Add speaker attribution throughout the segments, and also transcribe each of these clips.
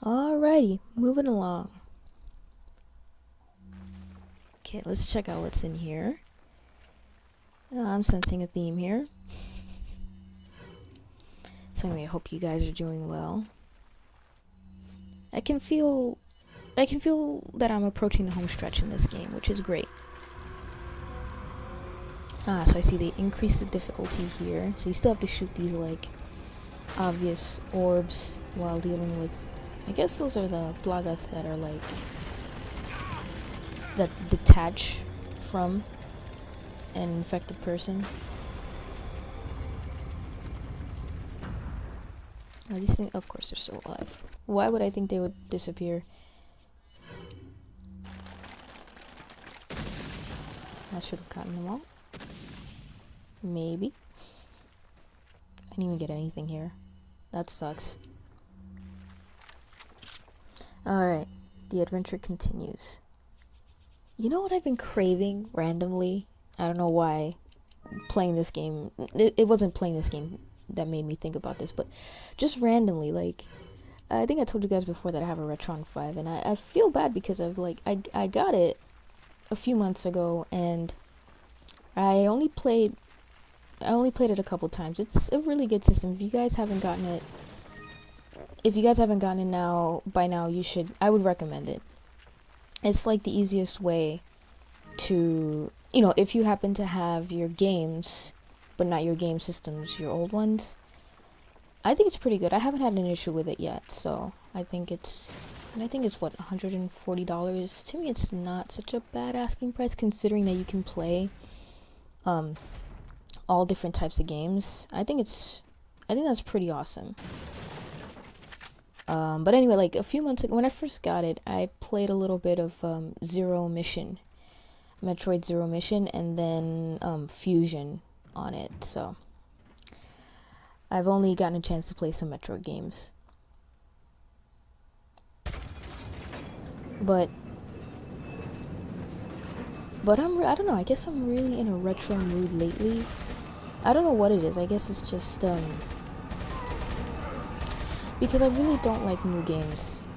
Speaker 1: Alrighty, moving along. Okay, let's check out what's in here. I'm sensing a theme here. So anyway, I hope you guys are doing well. I can feel that I'm approaching the home stretch in this game, which is great. So I see they increased the difficulty here. So you still have to shoot these like obvious orbs while dealing with, I guess those are the plagas that are like that detach from an infected person. Are these things? Of course they're still alive. Why would I think they would disappear? I should have gotten them all. Maybe. I didn't even get anything here. That sucks. Alright, the adventure continues. You know what I've been craving randomly? I don't know why. Playing this game. It wasn't playing this game that made me think about this, but just randomly, like, I think I told you guys before that I have a Retron 5, and I feel bad because I got it a few months ago, and I only played it a couple times. It's a really good system. If you guys haven't gotten it by now, I would recommend it. It's like the easiest way to, if you happen to have your games, but not your game systems, your old ones, I think it's pretty good. I haven't had an issue with it yet, so I think it's what, $140. To me, it's not such a bad asking price considering that you can play all different types of games. I think that's pretty awesome. But anyway, like a few months ago, when I first got it, I played a little bit of Metroid Zero Mission, and then Fusion on it. So I've only gotten a chance to play some Metroid games. But I don't know, I guess I'm really in a retro mood lately. I don't know what it is. I guess it's just because I really don't like new games.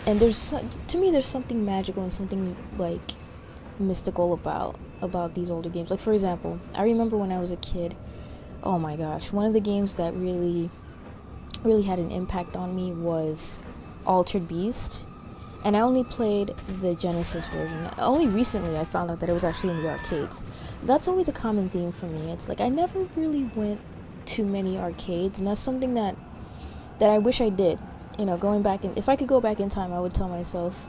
Speaker 1: And there's something magical and something like mystical about these older games. Like, for example, I remember when I was a kid, oh my gosh, one of the games that really had an impact on me was Altered Beast. And I only played the Genesis version. Only recently I found out that it was actually in the arcades. That's always a common theme for me. It's like I never really went to many arcades, and that's something that I wish I did. Going back if I could go back in time, I would tell myself,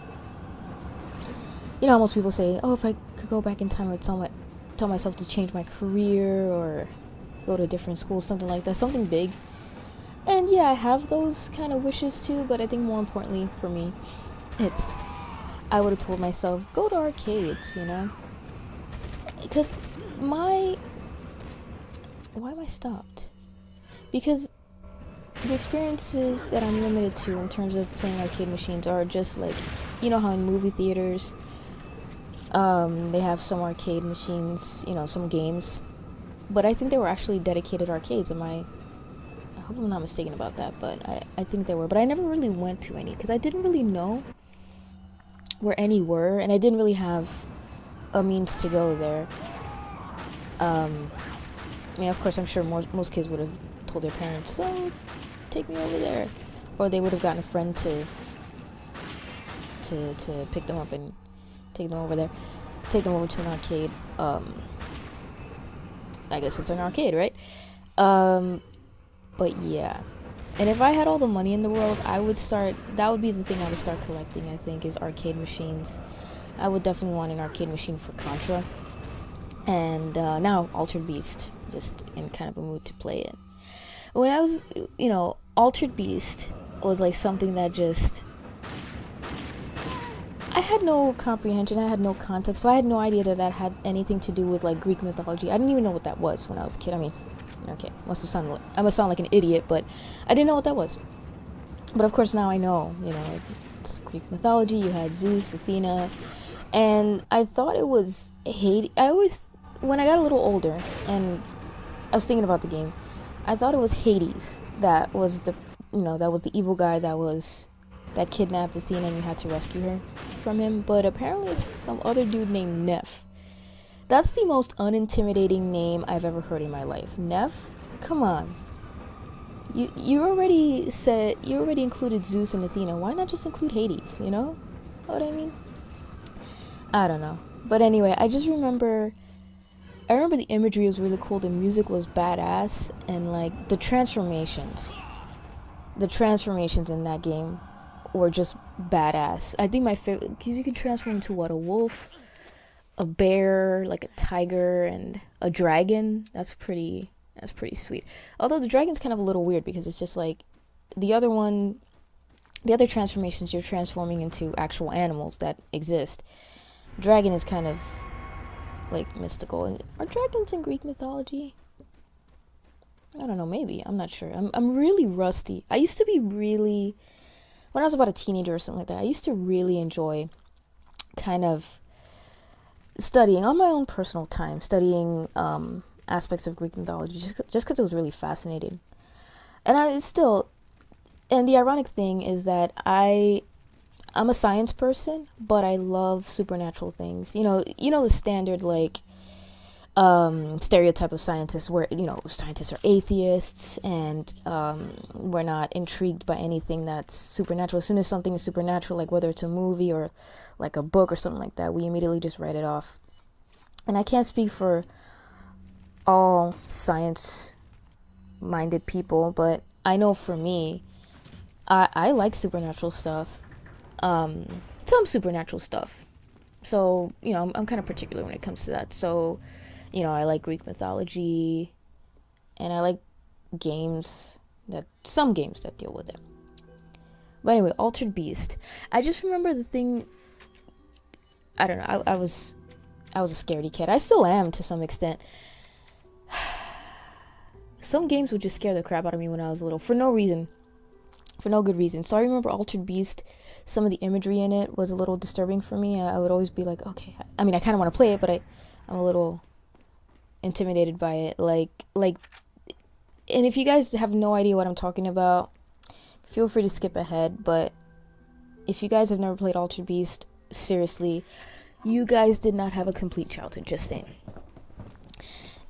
Speaker 1: most people say, oh, if I could go back in time, I would tell myself to change my career or go to a different school, something like that, something big. And yeah, I have those kind of wishes too, but I think more importantly for me, I would have told myself, go to arcades, because why am I stopped? Because the experiences that I'm limited to in terms of playing arcade machines are just like, how in movie theaters, they have some arcade machines, some games, but I think they were actually dedicated arcades. I hope I'm not mistaken about that, but I think they were. But I never really went to any because I didn't really know where any were, and I didn't really have a means to go there. Of course, I'm sure most kids would have told their parents, so take me over there, or they would have gotten a friend to pick them up and take them over there, take them over to an arcade. I guess it's an arcade, right? But yeah. And if I had all the money in the world, that would be the thing I would start collecting, I think, is arcade machines. I would definitely want an arcade machine for Contra. And now Altered Beast, just in kind of a mood to play it. When I was, Altered Beast was like something that just, I had no comprehension, I had no context, so I had no idea that had anything to do with like Greek mythology. I didn't even know what that was when I was a kid. Okay, I must sound like an idiot, but I didn't know what that was. But of course now I know, it's Greek mythology. You had Zeus, Athena, and I thought it was Hades. When I got a little older and I was thinking about the game, I thought it was Hades that was the that was the evil guy that kidnapped Athena and you had to rescue her from him. But apparently it's some other dude named Neff. That's the most unintimidating name I've ever heard in my life. Neff? Come on. You already included Zeus and Athena. Why not just include Hades, you know? What I mean? I don't know. But anyway, I remember the imagery was really cool, the music was badass, and like the transformations in that game were just badass. I think my favorite, because you can transform into what, a wolf, a bear, like a tiger, and a dragon. That's pretty sweet. Although the dragon's kind of a little weird because it's just like the other transformations, you're transforming into actual animals that exist. Dragon is kind of like mystical. And are dragons in Greek mythology? I don't know, maybe. I'm not sure. I'm really rusty. I used to be really, when I was about a teenager or something like that, I used to really enjoy kind of studying on my own personal time, studying aspects of Greek mythology just because it was really fascinating. And and the ironic thing is that I'm a science person, but I love supernatural things. You know the standard like stereotype of scientists where scientists are atheists and we're not intrigued by anything that's supernatural. As soon as something is supernatural, like whether it's a movie or like a book or something like that, we immediately just write it off. And I can't speak for all science minded people, but I know for me, I like supernatural stuff. Some supernatural stuff. So, I'm kind of particular when it comes to that. So, I like Greek mythology, and I like some games that deal with it. But anyway, Altered Beast. I just remember the thing, I don't know, I was a scaredy cat. I still am to some extent. Some games would just scare the crap out of me when I was little, for no good reason. So I remember Altered Beast, some of the imagery in it was a little disturbing for me. I would always be like, okay, I mean, I kind of want to play it, but I'm a little intimidated by it. Like, and if you guys have no idea what I'm talking about, feel free to skip ahead. But if you guys have never played Altered Beast, seriously, you guys did not have a complete childhood, just saying.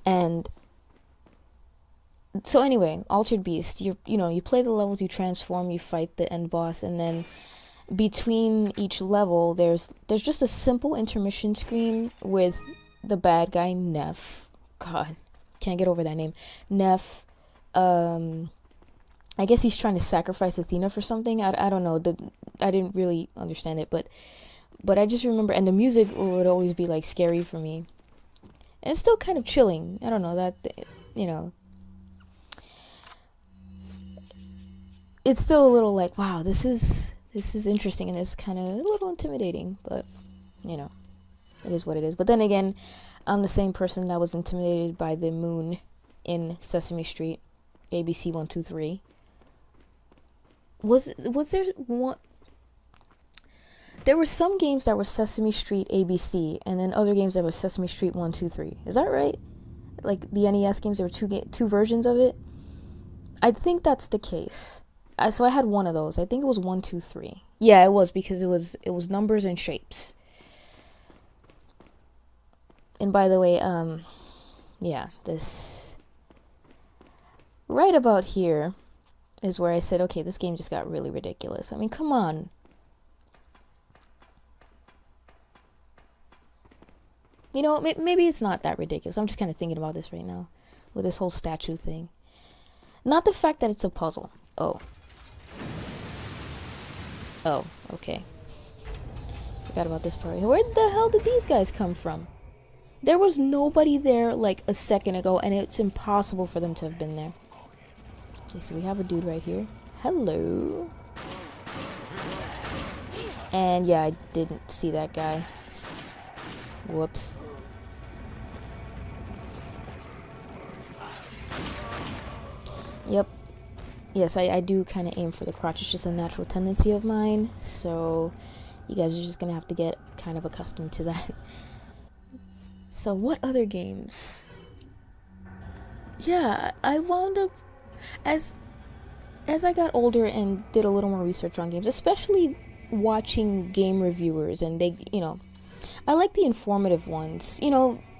Speaker 1: And so anyway, Altered Beast, you play the levels, you transform, you fight the end boss, and then between each level, there's just a simple intermission screen with the bad guy Neff. God, can't get over that name, Neff. I guess he's trying to sacrifice Athena for something. I don't know. I didn't really understand it, but I just remember, and the music would always be like scary for me. And it's still kind of chilling. I don't know that it's still a little like, wow, this is interesting, and it's kind of a little intimidating, but it is what it is. But then again, I'm the same person that was intimidated by the moon in Sesame Street, ABC 123. Was there one? There were some games that were Sesame Street ABC, and then other games that were Sesame Street 123. Is that right? Like the NES games, there were two versions of it. I think that's the case. So I had one of those. I think it was 1, 2, 3. Yeah, it was, because it was numbers and shapes. And by the way, this right about here is where I said, okay, this game just got really ridiculous. I mean, come on. Maybe it's not that ridiculous. I'm just kind of thinking about this right now with this whole statue thing. Not the fact that it's a puzzle. Oh, okay. Forgot about this part. Where the hell did these guys come from? There was nobody there like a second ago, and it's impossible for them to have been there. Okay, so we have a dude right here. Hello. And yeah, I didn't see that guy. Whoops. Yep. Yes, I do kind of aim for the crotch. It's just a natural tendency of mine. So you guys are just going to have to get kind of accustomed to that. So what other games? Yeah, I wound up as as I got older and did a little more research on games, especially watching game reviewers, and they, I like the informative ones.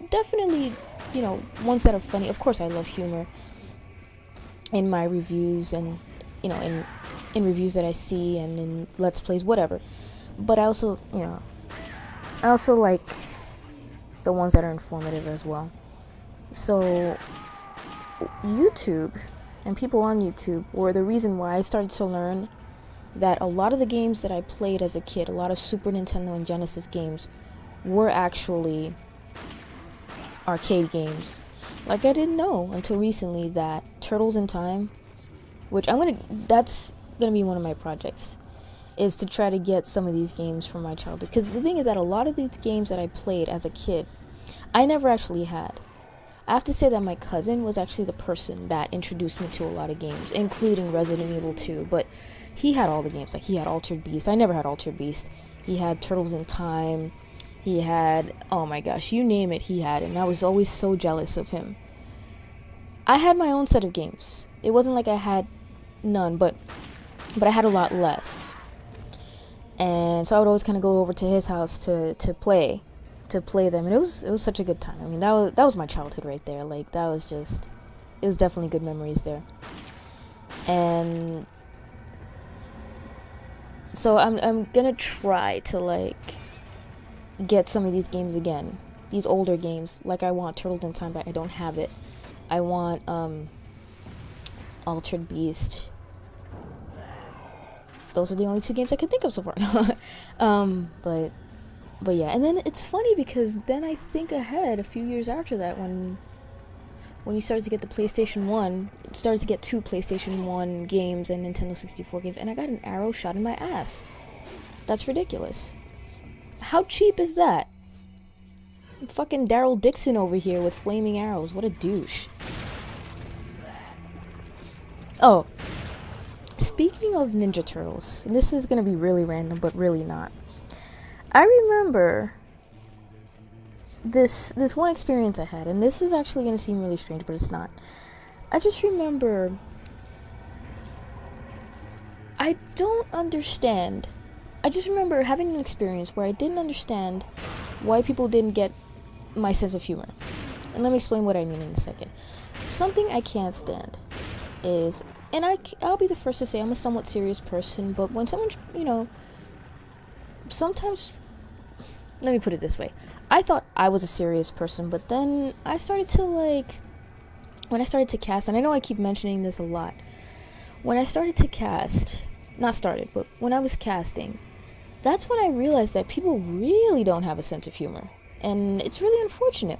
Speaker 1: Definitely, ones that are funny. Of course, I love humor in my reviews and, in reviews that I see and in Let's Plays, whatever. But I also like the ones that are informative as well. So, YouTube and people on YouTube were the reason why I started to learn that a lot of the games that I played as a kid, a lot of Super Nintendo and Genesis games, were actually arcade games. Like, I didn't know until recently that Turtles in Time, which that's gonna be one of my projects, is to try to get some of these games from my childhood. Because the thing is that a lot of these games that I played as a kid, I never actually had. I have to say that my cousin was actually the person that introduced me to a lot of games, including Resident Evil 2, but he had all the games. Like, he had Altered Beast. I never had Altered Beast. He had Turtles in Time. He had, oh my gosh, you name it, he had it, and I was always so jealous of him. I had my own set of games. It wasn't like I had none, but I had a lot less. And so I would always kind of go over to his house to play them, and it was such a good time. I mean, that was my childhood right there. Like, it was definitely good memories there. And so I'm gonna try to, like, get some of these games again, these older games. Like, I want Turtles in Time, but I don't have it. I want Altered Beast. Those are the only two games I can think of so far. But yeah, and then it's funny because then I think ahead a few years after that, when you started to get the PlayStation 1, it started to get 2 PlayStation 1 games and Nintendo 64 games, and I got an arrow shot in my ass. That's ridiculous. How cheap is that? Fucking Daryl Dixon over here with flaming arrows. What a douche. Oh, speaking of Ninja Turtles, and this is gonna be really random, but really not. I remember this one experience I had, and this is actually gonna seem really strange, but it's not. I just remember, I don't understand. I just remember having an experience where I didn't understand why people didn't get my sense of humor. And let me explain what I mean in a second. Something I can't stand is, and I'll be the first to say I'm a somewhat serious person, but when someone, sometimes, let me put it this way. I thought I was a serious person, but then I started to, when I started to cast, and I know I keep mentioning this a lot, when I started to cast, but when I was casting, that's when I realized that people really don't have a sense of humor, and it's really unfortunate.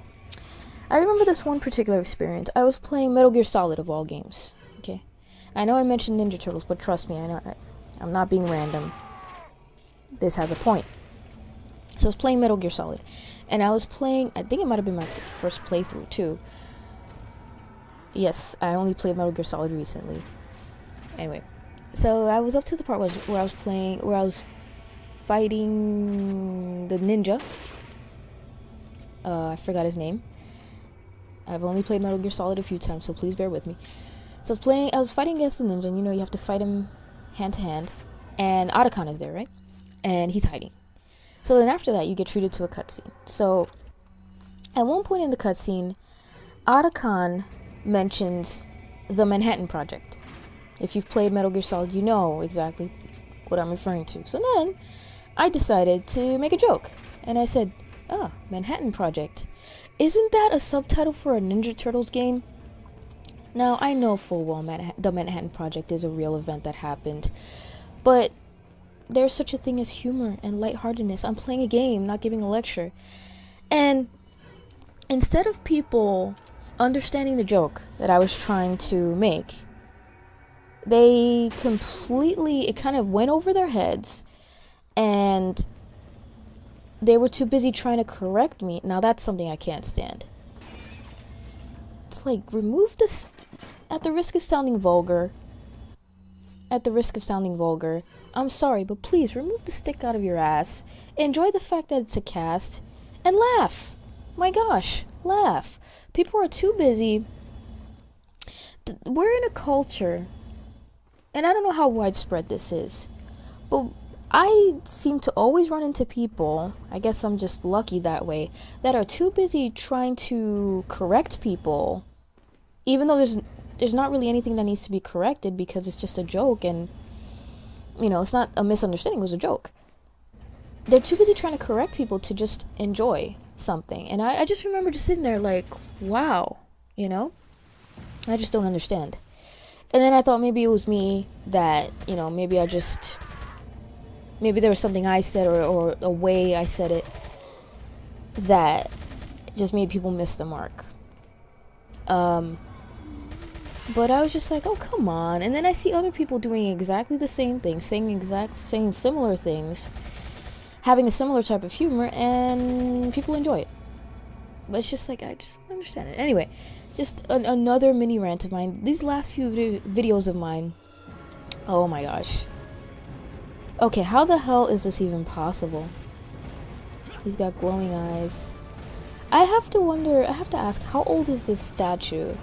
Speaker 1: I remember this one particular experience. I was playing Metal Gear Solid, of all games, okay? I know I mentioned Ninja Turtles, but trust me, I'm not being random. This has a point. So I was playing Metal Gear Solid, and I was playing, I think it might have been my first playthrough too. Yes, I only played Metal Gear Solid recently. Anyway, so I was up to the part where I was fighting the ninja. I forgot his name. I've only played Metal Gear Solid a few times, so please bear with me. So I was fighting against the ninja, and you have to fight him hand to hand, and Otacon is there, right? And he's hiding. So then after that, you get treated to a cutscene. So at one point in the cutscene, Otacon mentions the Manhattan Project. If you've played Metal Gear Solid, you know exactly what I'm referring to. So then I decided to make a joke, and I said, Manhattan Project. Isn't that a subtitle for a Ninja Turtles game? Now, I know full well the Manhattan Project is a real event that happened, but there's such a thing as humor and lightheartedness. I'm playing a game, not giving a lecture. And instead of people understanding the joke that I was trying to make, it kind of went over their heads, and they were too busy trying to correct me. Now that's something I can't stand. It's like, remove this, at the risk of sounding vulgar, I'm sorry, but please remove the stick out of your ass, enjoy the fact that it's a cast, and laugh. My gosh, laugh. People are too busy. We're in a culture, and I don't know how widespread this is, but I seem to always run into people, I guess I'm just lucky that way, that are too busy trying to correct people, even though there's not really anything that needs to be corrected because it's just a joke, and it's not a misunderstanding, it was a joke. They're too busy trying to correct people to just enjoy something. And I just remember just sitting there like, wow, I just don't understand. And then I thought maybe it was me that, maybe there was something I said or a way I said it that just made people miss the mark. But I was just like, oh, come on. And then I see other people doing exactly the same thing, saying similar things, having a similar type of humor, and people enjoy it. But it's just like, I just don't understand it. Anyway, just another mini rant of mine. These last few videos of mine, oh my gosh. Okay, how the hell is this even possible? He's got glowing eyes. I have to ask, how old is this statue?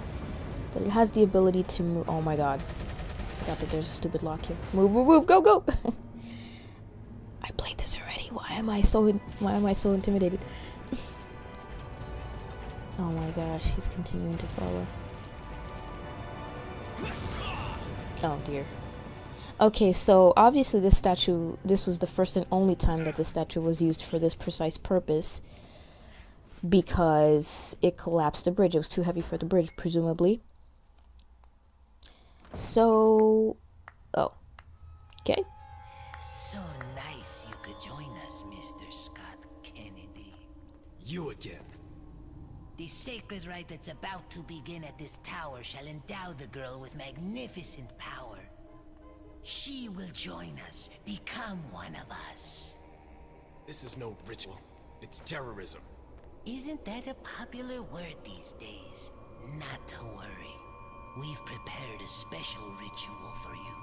Speaker 1: That it has the ability to move. Oh my god. I forgot that there's a stupid lock here. Move, move, move, go, go! I played this already. Why am I so intimidated? Oh my gosh, he's continuing to follow. Oh dear. Okay, so obviously this was the first and only time that this statue was used for this precise purpose, because it collapsed the bridge. It was too heavy for the bridge, presumably. So, okay.
Speaker 2: So nice you could join us, Mr. Scott Kennedy.
Speaker 3: You again.
Speaker 2: The sacred rite that's about to begin at this tower shall endow the girl with magnificent power. She will join us, become one of us.
Speaker 3: This is no ritual. It's terrorism.
Speaker 2: Isn't that a popular word these days? Not to worry. We've prepared a special ritual for you.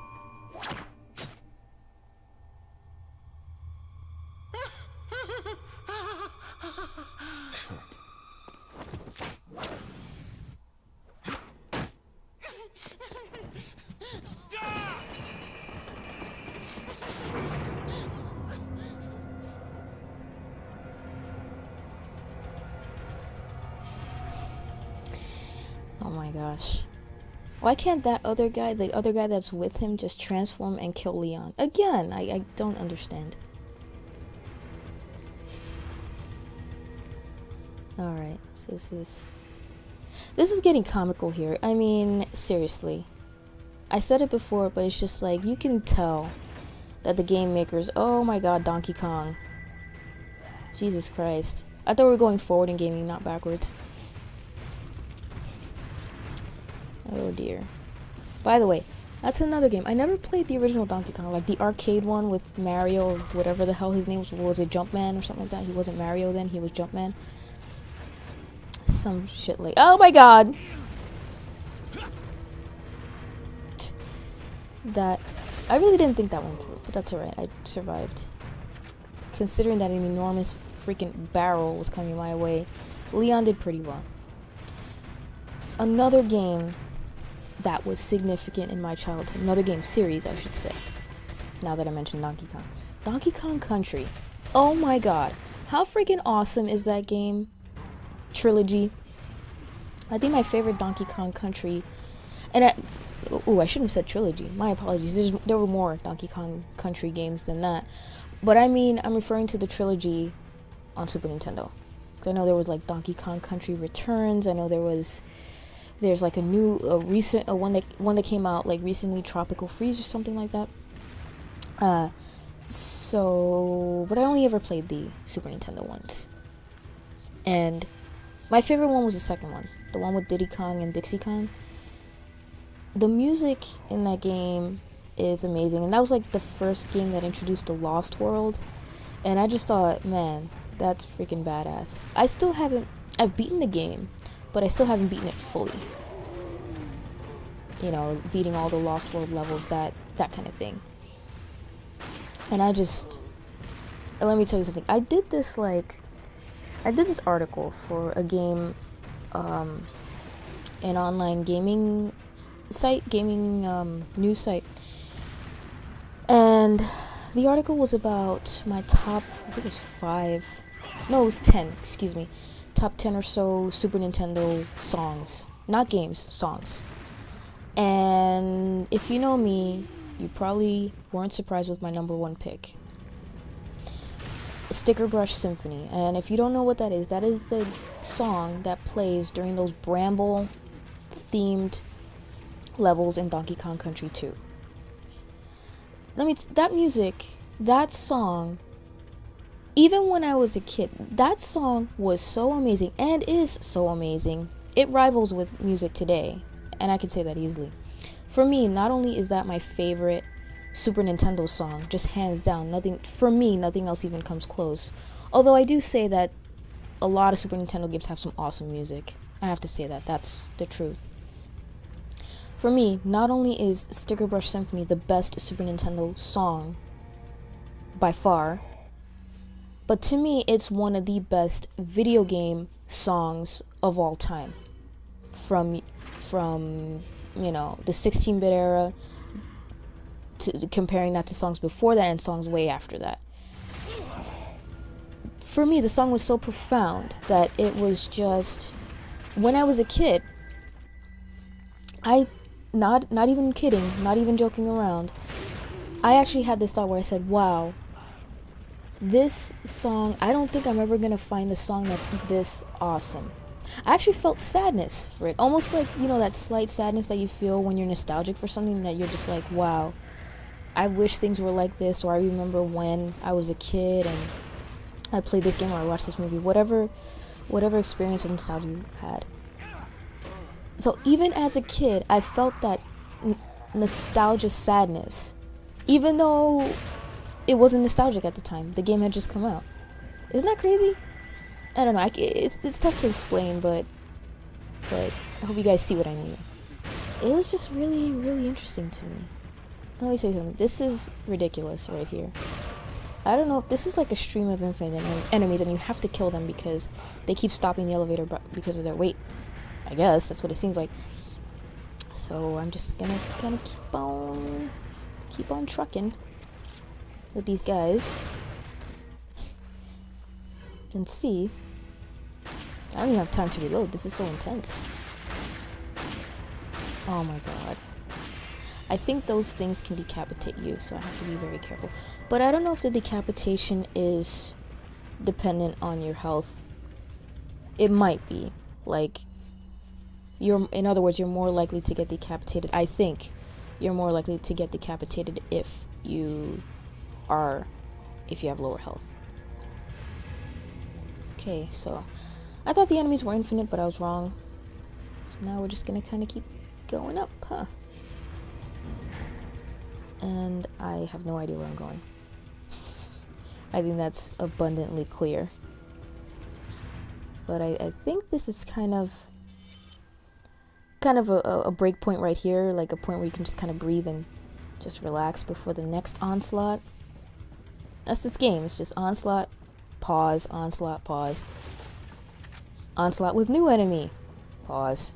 Speaker 1: Oh my gosh. Why can't that other guy, the other guy that's with him, just transform and kill Leon? Again, I don't understand. Alright, so this is getting comical here. I mean, seriously. I said it before, but it's just like, you can tell that the game makers, oh my god, Donkey Kong. Jesus Christ. I thought we were going forward in gaming, not backwards. Oh dear. By the way, that's another game. I never played the original Donkey Kong, like the arcade one with Mario, or whatever the hell his name was. Was it Jumpman or something like that? He wasn't Mario then, he was Jumpman. Some shit like, oh my god! That, I really didn't think that went through, but that's alright, I survived. Considering that an enormous freaking barrel was coming my way, Leon did pretty well. Another game that was significant in my childhood, another game series I should say, now that I mentioned Donkey Kong. Donkey Kong Country. Oh my god, how freaking awesome is that game? Trilogy. I think my favorite Donkey Kong Country, and I shouldn't have said trilogy, my apologies, there were more Donkey Kong Country games than that, but I mean, I'm referring to the trilogy on Super Nintendo. Because I know there was like Donkey Kong Country Returns, I know there's like a recent one that came out like recently, Tropical Freeze or something like that. But I only ever played the Super Nintendo ones. And my favorite one was the second one, the one with Diddy Kong and Dixie Kong. The music in that game is amazing, and that was like the first game that introduced the Lost World, and I just thought, man, that's freaking badass. I've beaten the game, but I still haven't beaten it fully. You know, beating all the Lost World levels, that kind of thing. And let me tell you something. I did this article for a game, an online gaming site, news site, And the article was about my top, I think it was 5, no, it was 10, excuse me, top 10 or so Super Nintendo songs. Not games, songs. And if you know me, you probably weren't surprised with my number 1 pick. Sticker Brush Symphony. And if you don't know what that is the song that plays during those Bramble themed levels in Donkey Kong Country 2. That music, that song, even when I was a kid, that song was so amazing and is so amazing. It rivals with music today, and I can say that easily. For me, not only is that my favorite Super Nintendo song, just hands down, nothing else even comes close. Although I do say that a lot of Super Nintendo games have some awesome music. I have to say that, that's the truth. For me, not only is Sticker Brush Symphony the best Super Nintendo song by far, but to me, it's one of the best video game songs of all time. From you know, the 16-bit era, to comparing that to songs before that and songs way after that. For me, the song was so profound that it was just, when I was a kid, not even kidding, not even joking around, I actually had this thought where I said, wow, this song, I don't think I'm ever gonna find a song that's this awesome. I actually felt sadness for it, almost like, you know, that slight sadness that you feel when you're nostalgic for something, that you're just like, wow, I wish things were like this, or I remember when I was a kid and I played this game or I watched this movie, whatever experience of nostalgia you had. So even as a kid, I felt that nostalgia sadness, even though it wasn't nostalgic at the time. The game had just come out. Isn't that crazy? I don't know. It's tough to explain, but I hope you guys see what I mean. It was just really, really interesting to me. Let me say something. This is ridiculous right here. I don't know if this is like a stream of infinite enemies, and you have to kill them because they keep stopping the elevator because of their weight. I guess that's what it seems like. So I'm just gonna kind of keep on trucking with these guys and see. I don't even have time to reload. This is so intense. Oh my god. I think those things can decapitate you, so I have to be very careful. But I don't know if the decapitation is dependent on your health. It might be. Like, in other words, you're more likely to get decapitated. I think you're more likely to get decapitated if you have lower health. Okay, so I thought the enemies were infinite, but I was wrong. So now we're just gonna kind of keep going up, huh? And I have no idea where I'm going. I think that's abundantly clear. But I think this is kind of a break point right here, like a point where you can just kind of breathe and just relax before the next onslaught. That's this game. It's just onslaught, pause, onslaught, pause. Onslaught with new enemy. Pause.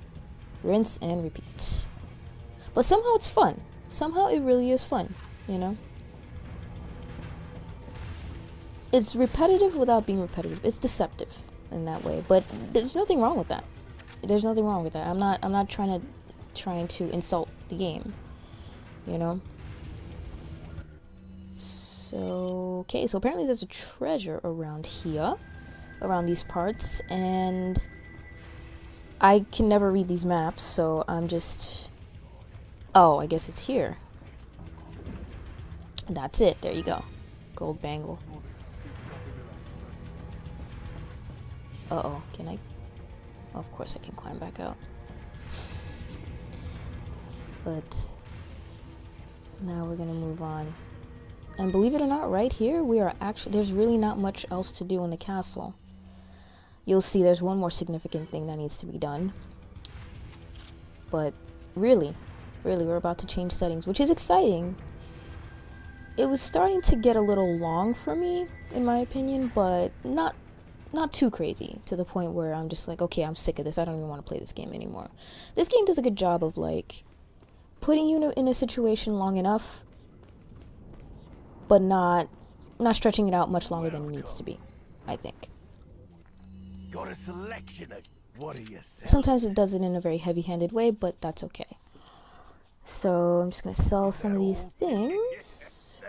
Speaker 1: Rinse and repeat. But somehow it's fun. Somehow it really is fun, you know? It's repetitive without being repetitive. It's deceptive in that way, but there's nothing wrong with that. There's nothing wrong with that. I'm not trying to insult the game, you know? So, okay, so apparently there's a treasure around here, around these parts, and I can never read these maps, so I'm just... Oh, I guess it's here. That's it. There you go. Gold bangle. Uh-oh. Can I... Oh, of course I can climb back out. But now we're gonna move on. And believe it or not, right here, we are actually... There's really not much else to do in the castle. You'll see there's one more significant thing that needs to be done. But really, we're about to change settings, which is exciting. It was starting to get a little long for me, in my opinion, but not too crazy, to the point where I'm just like, okay, I'm sick of this. I don't even want to play this game anymore. This game does a good job of, like, putting you in a situation long enough but not stretching it out much longer than it needs to be, I think.
Speaker 4: Got a selection of what do you say?
Speaker 1: Sometimes it does it in a very heavy-handed way, but that's okay. So I'm just gonna sell some of these things.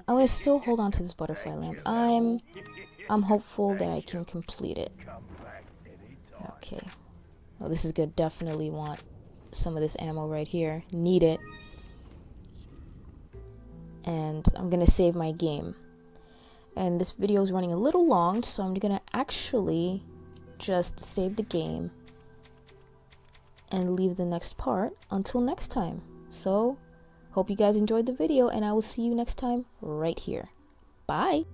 Speaker 1: I'm gonna still hold on to this butterfly lamp. I'm hopeful that I can complete it. Okay. Oh, this is good. Definitely want some of this ammo right here. Need it. And I'm gonna save my game. And this video is running a little long, so I'm gonna actually just save the game and leave the next part until next time. So, hope you guys enjoyed the video, and I will see you next time right here. Bye!